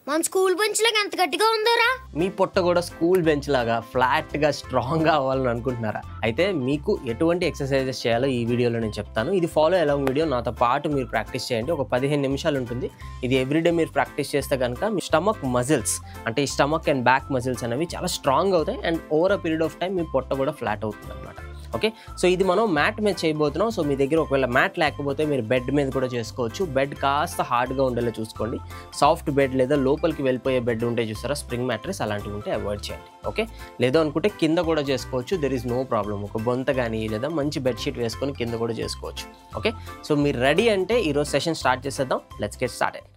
మన school bench లాగా ఎంత గట్టిగా ఉందోరా. మీ పొట్ట కూడా స్కూల్ బెంచ్ లాగా ఫ్లాట్గా స్ట్రాంగ్గా అవ్వాలని అనుకుంటున్నారా? అయితే మీకు ఎటువంటి ఎక్సర్సైజెస్ చేయాలో ఈ వీడియోలో నేను చెప్తాను. ఇది ఫాలో అలాంగ్ వీడియో, నాతో పాటు మీరు ప్రాక్టీస్ చేయండి. ఒక 15 నిమిషాలు ఉంటుంది. ఇది ఎవ్రీడే మీరు ప్రాక్టీస్ చేస్తే కనుక మీ స్టమక్ మజిల్స్, అంటే ఈ స్టమక్ అండ్ బ్యాక్ మజిల్స్ అనేవి చాలా స్ట్రాంగ్ అవుతాయి and over a period of time మీ పొట్ట కూడా ఫ్లాట్ అవుతుంది అనమాట. ఓకే, సో ఇది మనం మ్యాట్ మీద చేయబోతున్నాం. సో మీ దగ్గర ఒకవేళ మ్యాట్ లేకపోతే మీరు బెడ్ మీద కూడా చేసుకోవచ్చు. బెడ్ కాస్త హార్డ్గా ఉండేలా చూసుకోండి. సాఫ్ట్ బెడ్ లేదా లోపలికి వెళ్ళిపోయే బెడ్ ఉంటే చూస్తారా, స్ప్రింగ్ మ్యాట్రెస్ అలాంటివి ఉంటే అవాయిడ్ చేయండి. ఓకే, లేదో అనుకుంటే కింద కూడా చేసుకోవచ్చు. There is no problem. ఒక బొంత కానీ లేదా మంచి బెడ్షీట్ వేసుకొని కింద కూడా చేసుకోవచ్చు. ఓకే, సో మీరు రెడీ అంటే ఈరోజు సెషన్ స్టార్ట్ చేసేద్దాం. Let's get started.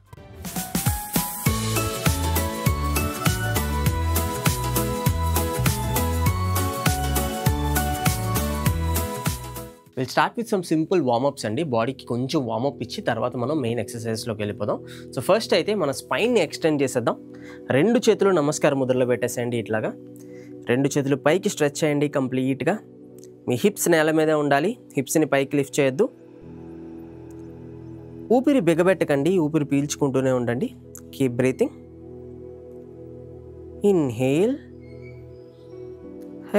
Will start with some simple warm-ups అండి. బాడీకి కొంచెం వార్మప్ ఇచ్చి తర్వాత మనం మెయిన్ ఎక్సర్సైజ్లోకి వెళ్ళిపోదాం. సో ఫస్ట్ అయితే మన స్పైన్ని ఎక్స్టెండ్ చేసేద్దాం. 2 చేతులు నమస్కార ముద్రలో పెట్టేసేయండి. ఇట్లాగా 2 చేతులు పైకి స్ట్రెచ్ చేయండి కంప్లీట్గా. మీ హిప్స్ నేల మీదే ఉండాలి. హిప్స్ని పైకి లిఫ్ట్ చేయొద్దు. ఊపిరి బిగబెట్టకండి, ఊపిరి పీల్చుకుంటూనే ఉండండి. Keep breathing. Inhale,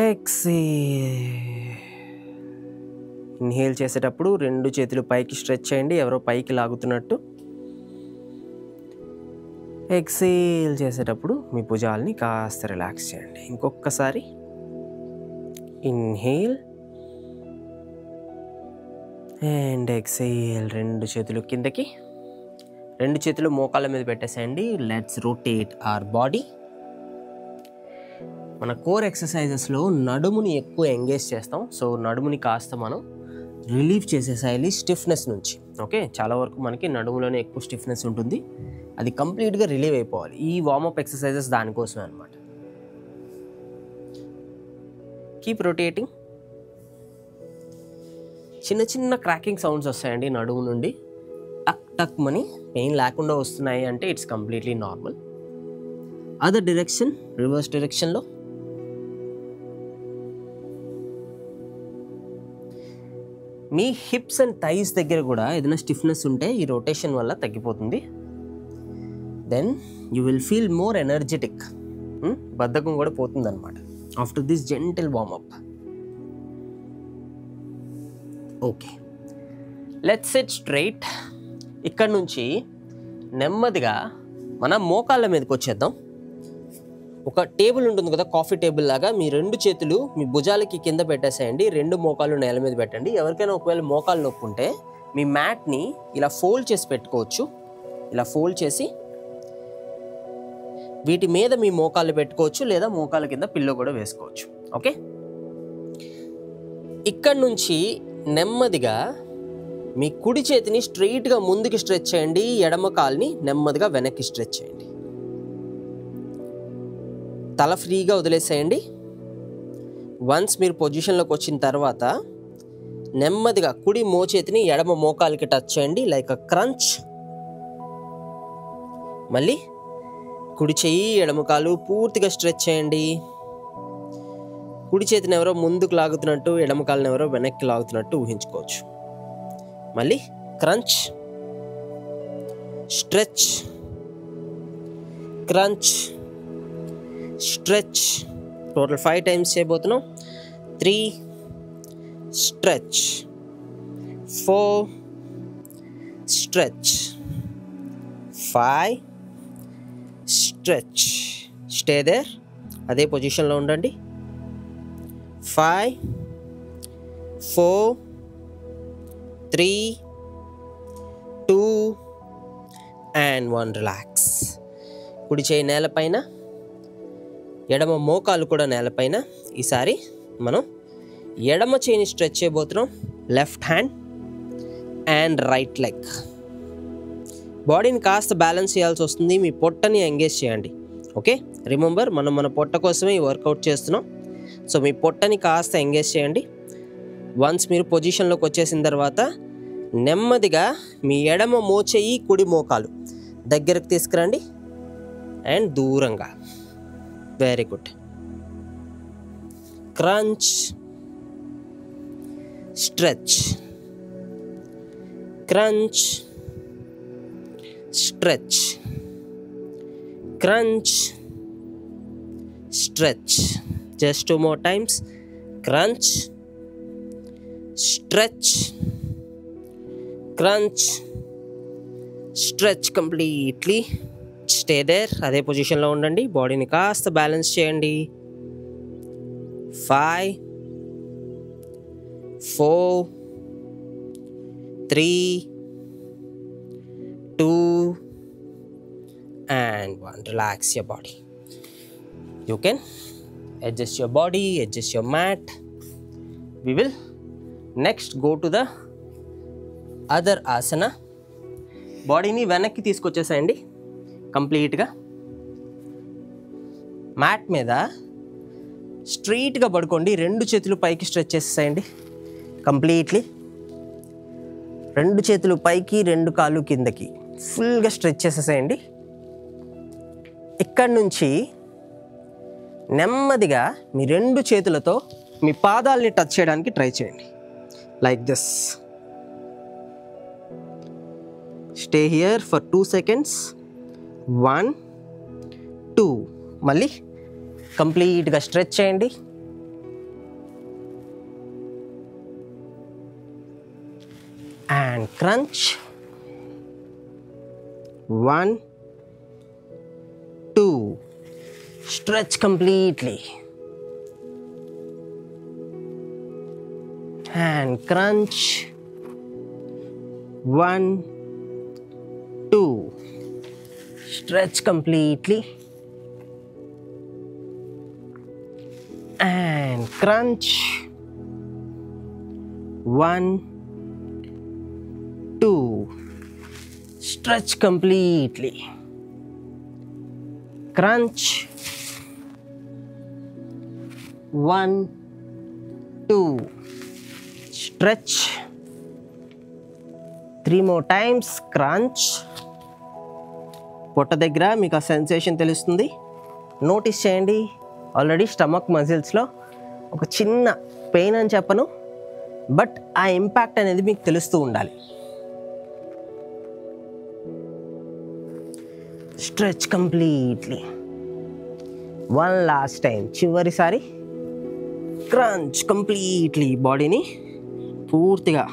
exhale. Inhale చేసేటప్పుడు 2 చేతులు పైకి స్ట్రెచ్ చేయండి, ఎవరో పైకి లాగుతున్నట్టు. ఎక్సేల్ చేసేటప్పుడు మీ భుజాలని కాస్త రిలాక్స్ చేయండి. ఇంకొకసారి ఇన్హేల్ అండ్ ఎక్సేల్. 2 చేతులు కిందకి, 2 చేతులు మోకాళ్ళ మీద పెట్టేసేయండి. Let's rotate our body. మన కోర్ ఎక్సర్సైజెస్లో నడుముని ఎక్కువ ఎంగేజ్ చేస్తాం. సో నడుముని కాస్త మనం రిలీఫ్ చేసేసేయాలి స్టిఫ్నెస్ నుంచి. ఓకే, చాలా వరకు మనకి నడుములోనే ఎక్కువ స్టిఫ్నెస్ ఉంటుంది. అది కంప్లీట్గా రిలీవ్ అయిపోవాలి. ఈ వార్మప్ ఎక్సర్సైజెస్ దానికోసమే అనమాట. Keep rotating. చిన్న చిన్న క్రాకింగ్ సౌండ్స్ వస్తాయండి నడుము నుండి. టక్ టక్ మని పెయిన్ లేకుండా వస్తున్నాయి అంటే it's completely normal. Other direction, reverse డైరెక్షన్లో మీ హిప్స్ అండ్ థైస్ దగ్గర కూడా ఏదైనా స్టిఫ్నెస్ ఉంటే ఈ రొటేషన్ వల్ల తగ్గిపోతుంది. Then you will feel more energetic. బద్ధకం కూడా పోతుంది అనమాట after this gentle warmup. Okay, let's sit straight. ఇక్కడ నుంచి నెమ్మదిగా మనం మోకాళ్ళ మీదకి వచ్చేద్దాం. ఒక టేబుల్ ఉంటుంది కదా, కాఫీ టేబుల్ లాగా. మీ 2 చేతులు మీ భుజాలకి కింద పెట్టేసేయండి. 2 మోకాళ్ళు నేల మీద పెట్టండి. ఎవరికైనా ఒకవేళ మోకాళ్ళు నొప్పి ఉంటే మీ మ్యాట్ని ఇలా ఫోల్డ్ చేసి పెట్టుకోవచ్చు. ఇలా ఫోల్డ్ చేసి వీటి మీద మీ మోకాళ్ళు పెట్టుకోవచ్చు, లేదా మోకాళ్ళ కింద పిల్లో కూడా వేసుకోవచ్చు. ఓకే, ఇక్కడ నుంచి నెమ్మదిగా మీ కుడి చేతిని స్ట్రెయిట్గా ముందుకి స్ట్రెచ్ చేయండి. ఎడమ కాల్ని నెమ్మదిగా వెనక్కి స్ట్రెచ్ చేయండి. తల ఫ్రీగా వదిలేసేయండి. వన్స్ మీరు పొజిషన్లోకి వచ్చిన తర్వాత నెమ్మదిగా కుడి మోచేతిని ఎడమ మోకాలికి టచ్ చేయండి, లైక్ అ క్రంచ్. మళ్ళీ కుడి చెయ్యి ఎడమ కాలు పూర్తిగా స్ట్రెచ్ చేయండి. కుడి చేతిని ఎవరో ముందుకు లాగుతున్నట్టు, ఎడమ కాలుని ఎవరో వెనక్కి లాగుతున్నట్టు ఊహించుకోవచ్చు. మళ్ళీ crunch, stretch, crunch, stretch. Total 5 times చేయబోతున్నాం. 3 stretch, 4 stretch, 5 stretch. Stay there, అదే పొజిషన్లో ఉండండి. 5 4 3 2 and 1. రిలాక్స్. కుడి చేయి నేలపైన, ఎడమ మోకాలు కూడా నేలపైన. ఈసారి మనం ఎడమ చేయిని స్ట్రెచ్ చేయబోతున్నాం. Left hand and right leg. బాడీని కాస్త బ్యాలెన్స్ చేయాల్సి వస్తుంది. మీ పొట్టని ఎంగేజ్ చేయండి. ఓకే, రిమెంబర్ మనం మన పొట్ట కోసమే ఈ వర్కౌట్ చేస్తున్నాం. సో మీ పొట్టని కాస్త ఎంగేజ్ చేయండి. వన్స్ మీరు పొజిషన్లోకి వచ్చేసిన తర్వాత నెమ్మదిగా మీ ఎడమ మోచేయి కుడి మోకాలు దగ్గరకు తీసుకురండి అండ్ దూరంగా. Very good. Crunch, stretch, crunch, stretch, crunch, stretch. Just 2 more times. Crunch, stretch, crunch, stretch completely. Stay there. అదే పొజిషన్లో ఉండండి. బాడీని కాస్త బ్యాలెన్స్ చేయండి. 5, 4, 3, 2 and 1. Relax your body. You can adjust your body, adjust your mat. We will next go to the other asana. బాడీని వెనక్కి తీసుకొచ్చేసేయండి కంప్లీట్గా. Mat మీద స్ట్రైట్గా పడుకోండి. 2 చేతులు పైకి స్ట్రెచ్ చేసేసేయండి కంప్లీట్లీ. 2 చేతులు పైకి, 2 కాళ్ళు కిందకి ఫుల్గా స్ట్రెచ్ చేసేసేయండి. ఇక్కడి నుంచి నెమ్మదిగా మీ 2 చేతులతో మీ పాదాలని టచ్ చేయడానికి ట్రై చేయండి. Like this. Stay here for 2 seconds. 1, 2. మళ్ళీ కంప్లీట్గా స్ట్రెచ్ చేయండి. And crunch. 1, 2. Stretch completely. And crunch. 1, 2. Stretch completely. And crunch. 1, 2. Stretch completely. Crunch. 1, 2. Stretch. 3 more times. Crunch. పొట్ట దగ్గర మీకు ఆ సెన్సేషన్ తెలుస్తుంది. నోటీస్ చేయండి. ఆల్రెడీ స్టమక్ మజిల్స్లో ఒక చిన్న పెయిన్ అని చెప్పను, బట్ ఆ ఇంపాక్ట్ అనేది మీకు తెలుస్తూ ఉండాలి. Stretch completely. 1 last time. చివరిసారి క్రంచ్ కంప్లీట్లీ. బాడీని పూర్తిగా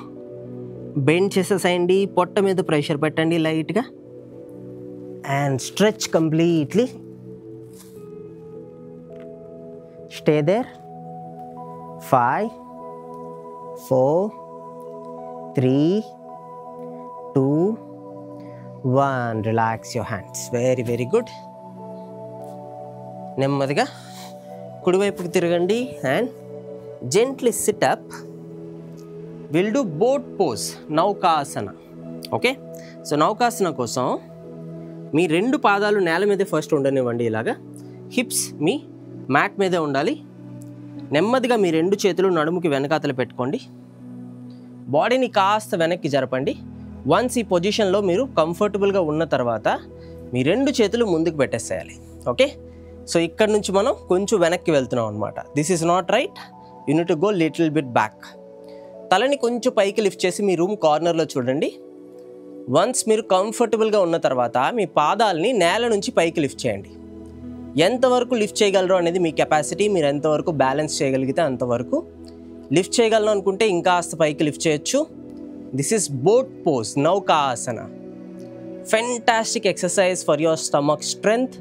బెండ్ చేసేసేయండి. పొట్ట మీద ప్రెషర్ పెట్టండి లైట్గా. And stretch completely. Stay there. 5, 4, 3, 2, 1. Relax your hands. Very, very good. నెమ్మదిగా కుడివైపుకి తిరగండి and gently sit up. We'll do boat pose, naukasana. Okay, so naukasana కోసం మీ 2 పాదాలు నేల మీదే ఫస్ట్ ఉండనివ్వండి. ఇలాగా హిప్స్ మీ మ్యాట్ మీదే ఉండాలి. నెమ్మదిగా మీ 2 చేతులు నడుముకి వెనకాతలు పెట్టుకోండి. బాడీని కాస్త వెనక్కి జరపండి. వన్స్ ఈ పొజిషన్లో మీరు కంఫర్టబుల్గా ఉన్న తర్వాత మీ 2 చేతులు ముందుకు పెట్టేసేయాలి. ఓకే, సో ఇక్కడ నుంచి మనం కొంచెం వెనక్కి వెళ్తున్నాం అనమాట. This is not right. You need to go little bit back. తలని కొంచెం పైకి లిఫ్ట్ చేసి మీ రూమ్ కార్నర్లో చూడండి. వన్స్ మీరు కంఫర్టబుల్గా ఉన్న తర్వాత మీ పాదాలని నేల నుంచి పైకి లిఫ్ట్ చేయండి. ఎంతవరకు లిఫ్ట్ చేయగలరు అనేది మీ కెపాసిటీ. మీరు ఎంతవరకు బ్యాలెన్స్ చేయగలిగితే అంతవరకు లిఫ్ట్ చేయగలను అనుకుంటే ఇంకా కాస్త పైకి లిఫ్ట్ చేయొచ్చు. This is boat pose, naukasana. Fantastic exercise for your stomach strength.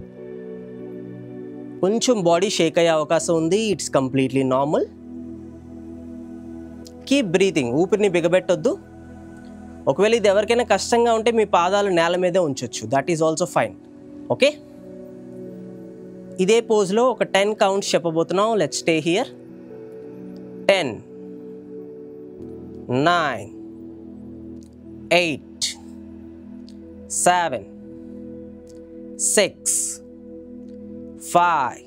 కొంచెం బాడీ షేక్ అయ్యే అవకాశం ఉంది. It's completely normal. Keep breathing. ఊపిరిని బిగబెట్టొద్దు. ఒకవేళ ఇది ఎవరికైనా కష్టంగా ఉంటే మీ పాదాలు నేల మీదే ఉంచొచ్చు. That is also fine. Okay, ఇదే పోజ్లో ఒక 10 కౌంట్స్ చెప్పబోతున్నాం. Let's stay here. 10, 9, 8, 7, 6, 5,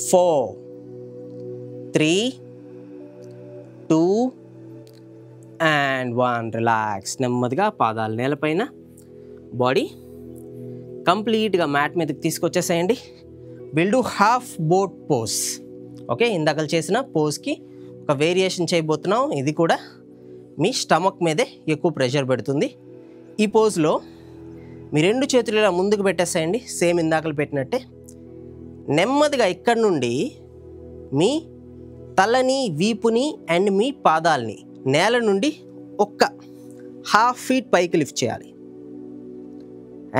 4, 3, 2 and 1. Relax. నెమ్మదిగా పాదాలు నేలపైన, బాడీ కంప్లీట్గా మ్యాట్ మీదకి తీసుకొచ్చేసేయండి. Will do half boat pose. Okay, ఇందాక చేసిన పోజ్కి ఒక వేరియేషన్ చేయబోతున్నాం. ఇది కూడా మీ స్టమక్ మీదే ఎక్కువ ప్రెషర్ పెడుతుంది. ఈ పోజ్లో మీ రెండు చేతులు ఇలా ముందుకు పెట్టేసేయండి, సేమ్ ఇందాకలు పెట్టినట్టే. నెమ్మదిగా ఇక్కడ నుండి మీ తలని, వీపుని అండ్ మీ పాదాలని నేల నుండి ఒక్క 1/2 feet పైకి లిఫ్ట్ చేయాలి.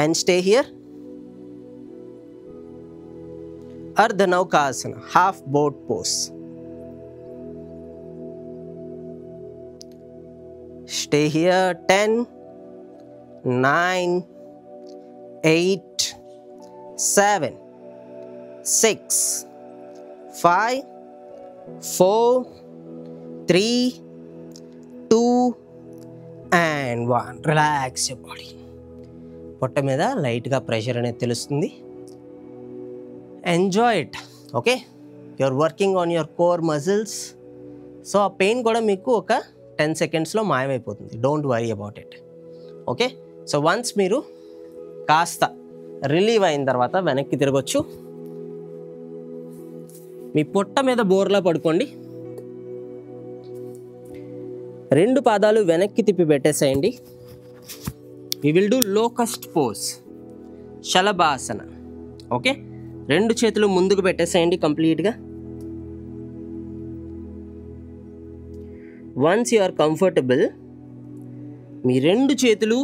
And stay here. Ardhanaukasana, half boat pose. Stay here. 10, 9, 8, 7, 6, 5, 4, 3, 2 and 1. Relax your body. పొట్ట మీద లైట్గా ప్రెషర్ అనేది తెలుస్తుంది. Enjoy it. Okay, you're working on your core muscles. So ఆ పెయిన్ కూడా మీకు ఒక 10 secondsలో మాయమైపోతుంది. Don't worry about it. Okay, so once మీరు కాస్త రిలీవ్ అయిన తర్వాత వెనక్కి తిరగొచ్చు. మీ పొట్ట మీద బోర్లా పడుకోండి. రెండు పాదాలు వెనక్కి తిప్పి పెట్టేసేయండి. We will do locust pose, Shalabhasana. Okay, రెండు చేతులు ముందుకు పెట్టేసేయండి కంప్లీట్గా. వన్స్ యు ఆర్ కంఫర్టబుల్, మీ రెండు చేతులు,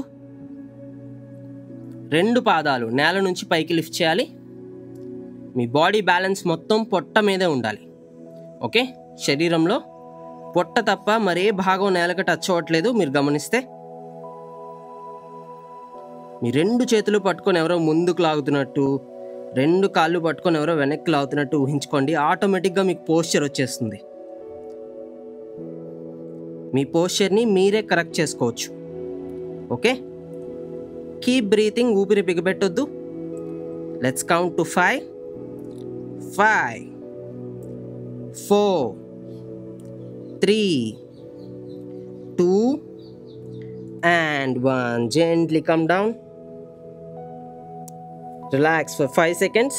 రెండు పాదాలు నేల నుంచి పైకి లిఫ్ట్ చేయాలి. మీ బాడీ బ్యాలెన్స్ మొత్తం పొట్ట మీదే ఉండాలి. ఓకే, శరీరంలో పొట్ట తప్ప మరే భాగం నేలకు టచ్ అవ్వట్లేదు. మీరు గమనిస్తే మీ రెండు చేతులు పట్టుకొని ఎవరో ముందుకు లాగుతున్నట్టు, రెండు కాళ్ళు పట్టుకొని ఎవరో వెనక్కి లాగుతున్నట్టు ఊహించుకోండి. ఆటోమేటిక్గా మీకు పోస్చర్ వచ్చేస్తుంది. మీ పోస్చర్ని మీరే కరెక్ట్ చేసుకోవచ్చు. Okay, keep breathing. ఊపిరి బిగబెట్టొద్దు. Let's count to 5, 4, 3, 2 and 1. Gently come down. Relax for 5 seconds.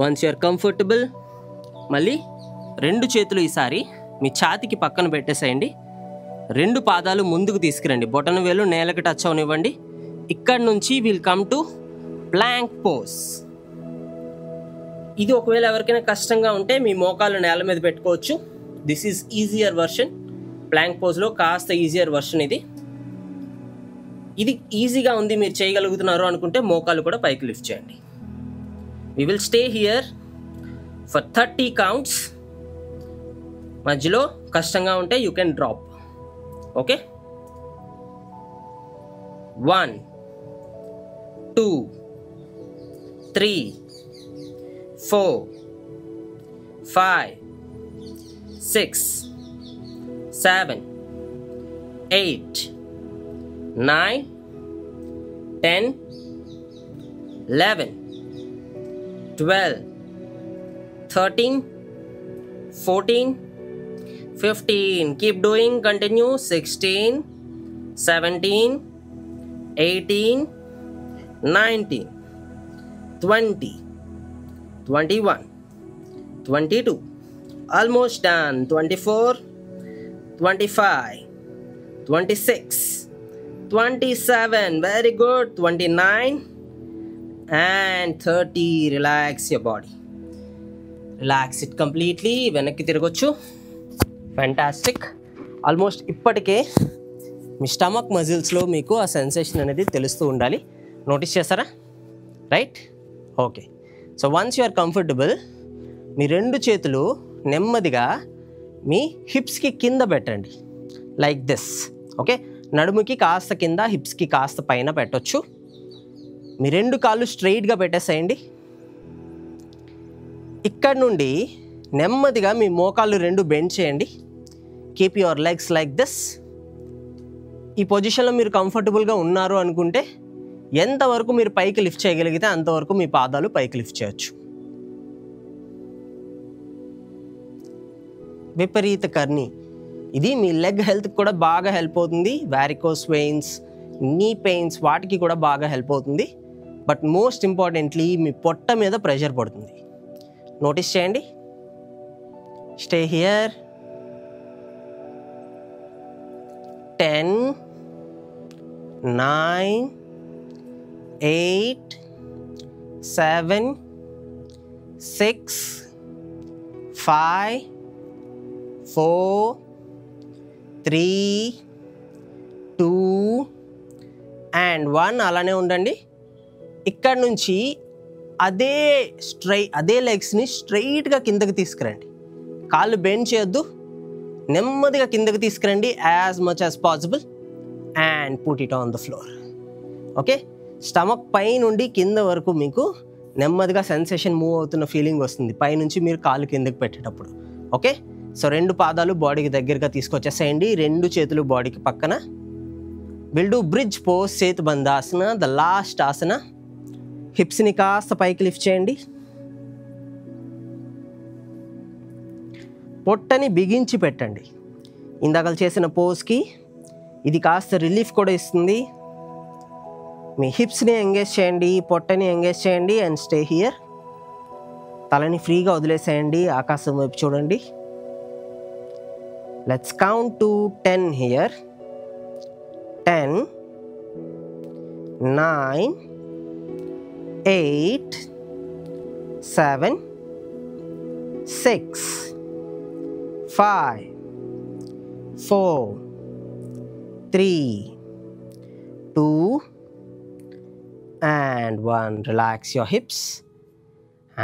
Once you are comfortable, మళ్ళీ రెండు చేతులు ఈసారి మీ ఛాతీకి పక్కన పెట్టేసేయండి. రెండు పాదాలు ముందుకు తీసుకురండి. బొటన వేలు నేలకు టచ్ అవనివ్వండి. ఇక్కడ నుంచి will come to plank pose. ఇది ఒకవేళ ఎవరికైనా కష్టంగా ఉంటే మీ మోకాలు నేల మీద పెట్టుకోవచ్చు. This is easier version. Plank పోజ్లో కాస్త ఈజియర్ వర్షన్ ఇది. ఇది ఈజీగా ఉంది, మీరు చేయగలుగుతున్నారు అనుకుంటే మోకాలు కూడా పైకి లిఫ్ట్ చేయండి. We will stay here for 30 counts. మధ్యలో కష్టంగా ఉంటే you can drop. Okay, 1, 2, 3, 4, 5, 6, 7, 8, 9, 10, 11, 12, 13, 14, 15. Keep doing. Continue. 16, 17, 18, 19, 20, 21, 22. Almost done. 24, 25, 26, 27. Very good. 29 and 30. Relax your body. Relax it completely. వెనక్కి తిరగొచ్చు. ఫ్యాంటాస్టిక్. ఆల్మోస్ట్ ఇప్పటికే మీ స్టమక్ మజిల్స్లో మీకు ఆ సెన్సేషన్ అనేది తెలుస్తూ ఉండాలి. నోటీస్ చేస్తారా? Right, okay. So once you are comfortable, మీ రెండు చేతులు నెమ్మదిగా మీ హిప్స్కి కింద పెట్టండి, లైక్ దిస్. ఓకే, నడుముకి కాస్త కింద, హిప్స్కి కాస్త పైన పెట్టొచ్చు. మీ రెండు కాళ్ళు స్ట్రైట్గా పెట్టేసేయండి. ఇక్కడ నుండి నెమ్మదిగా మీ మోకాళ్ళు రెండు బెండ్ చేయండి. Keep your legs like this. ఈ పొజిషన్లో మీరు కంఫర్టబుల్గా ఉన్నారు అనుకుంటే ఎంతవరకు మీరు పైకి లిఫ్ట్ చేయగలిగితే అంతవరకు మీ పాదాలు పైకి లిఫ్ట్ చేయొచ్చు. విపరీత కర్ణి, ఇది మీ లెగ్ హెల్త్కి కూడా బాగా హెల్ప్ అవుతుంది. వారికోస్ వెయిన్స్, నీ పెయిన్స్, వాటికి కూడా బాగా హెల్ప్ అవుతుంది. బట్ మోస్ట్ ఇంపార్టెంట్లీ మీ పొట్ట మీద ప్రెషర్ పడుతుంది. నోటీస్ చేయండి. Stay here. 10, 9, 8, 7, 6, 5, 4, 3, 2 and 1. అలానే ఉండండి. ఇక్కడ నుంచి అదే లెగ్స్ని స్ట్రైట్గా కిందకి తీసుకురండి. కాళ్ళు బెండ్ చేయొద్దు, నెమ్మదిగా కిందకి తీసుకురండి as much as possible and put it on the floor. Okay, stomach పై నుండి కింద వరకు మీకు నెమ్మదిగా సెన్సేషన్ మూవ్ అవుతున్న ఫీలింగ్ వస్తుంది పైనుంచి మీరు కాళ్ళు కిందకి పెట్టేటప్పుడు. ఓకే, సో 2 పాదాలు బాడీకి దగ్గరగా తీసుకొచ్చేసేయండి, 2 చేతులు బాడీకి పక్కన. Will do bridge pose, setubandhasana, the last asana. హిప్స్ని కాస్త పైకి లిఫ్ట్ చేయండి. పొట్టని బిగించి పెట్టండి. ఇందాక చేసిన పోజ్కి ఇది కాస్త రిలీఫ్ కూడా ఇస్తుంది. మీ హిప్స్ని ఎంగేజ్ చేయండి, పొట్టని ఎంగేజ్ చేయండి అండ్ స్టే హియర్. తలని ఫ్రీగా వదిలేసేయండి, ఆకాశం వైపు చూడండి. Let's count to 10 here. 10, 9, 8, 7, 6, 5, 4, 3, 2 and 1. Relax your hips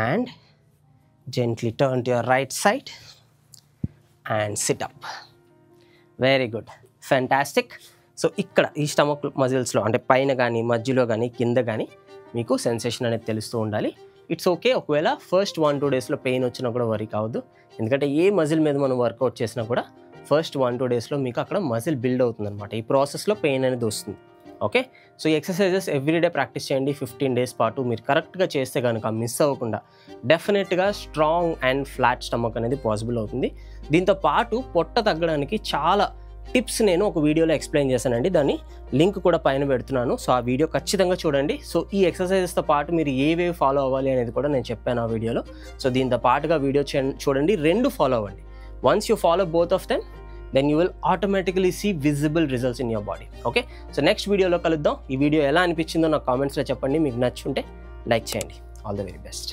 and gently turn to your right side and sit up. Very good, fantastic. So ఇక్కడ ఈ స్టమక్ మజిల్స్లో అంటే పైన కానీ మధ్యలో కానీ కింద కానీ మీకు సెన్సేషన్ అనేది తెలుస్తూ ఉండాలి. ఇట్స్ ఓకే, ఒకవేళ ఫస్ట్ 1-2 డేస్లో పెయిన్ వచ్చినా కూడా వరీ కావద్దు. ఎందుకంటే ఏ మజిల్ మీద మనం వర్కౌట్ చేసినా కూడా ఫస్ట్ 1-2 డేస్లో మీకు అక్కడ మజిల్ బిల్డ్ అవుతుంది అనమాట. ఈ ప్రాసెస్లో పెయిన్ అనేది వస్తుంది. ఓకే, సో ఈ ఎక్సర్సైజెస్ ఎవ్రీడే ప్రాక్టీస్ చేయండి 15 డేస్ పాటు. మీరు కరెక్ట్గా చేస్తే కనుక మిస్ అవ్వకుండా డెఫినెట్గా స్ట్రాంగ్ అండ్ ఫ్లాట్ స్టమక్ అనేది పాసిబుల్ అవుతుంది. దీంతో పాటు పొట్ట తగ్గడానికి చాలా టిప్స్ నేను ఒక వీడియోలో ఎక్స్ప్లెయిన్ చేశానండి, దాన్ని లింక్ కూడా పైన పెడుతున్నాను. సో ఆ వీడియో ఖచ్చితంగా చూడండి. సో ఈ ఎక్సర్సైజెస్తో పాటు మీరు ఏవేవి ఫాలో అవ్వాలి అనేది కూడా నేను చెప్పాను ఆ వీడియోలో. సో దీంతో పాటుగా వీడియో చూడండి, 2 ఫాలో అవ్వండి. Once you follow both of them then you will automatically see visible results in your body. Okay, so next వీడియోలో కలుద్దాం. ఈ వీడియో ఎలా అనిపించిందో నాకు కామెంట్స్లో చెప్పండి. మీకు నచ్చుంటే లైక్ చేయండి. All the very best.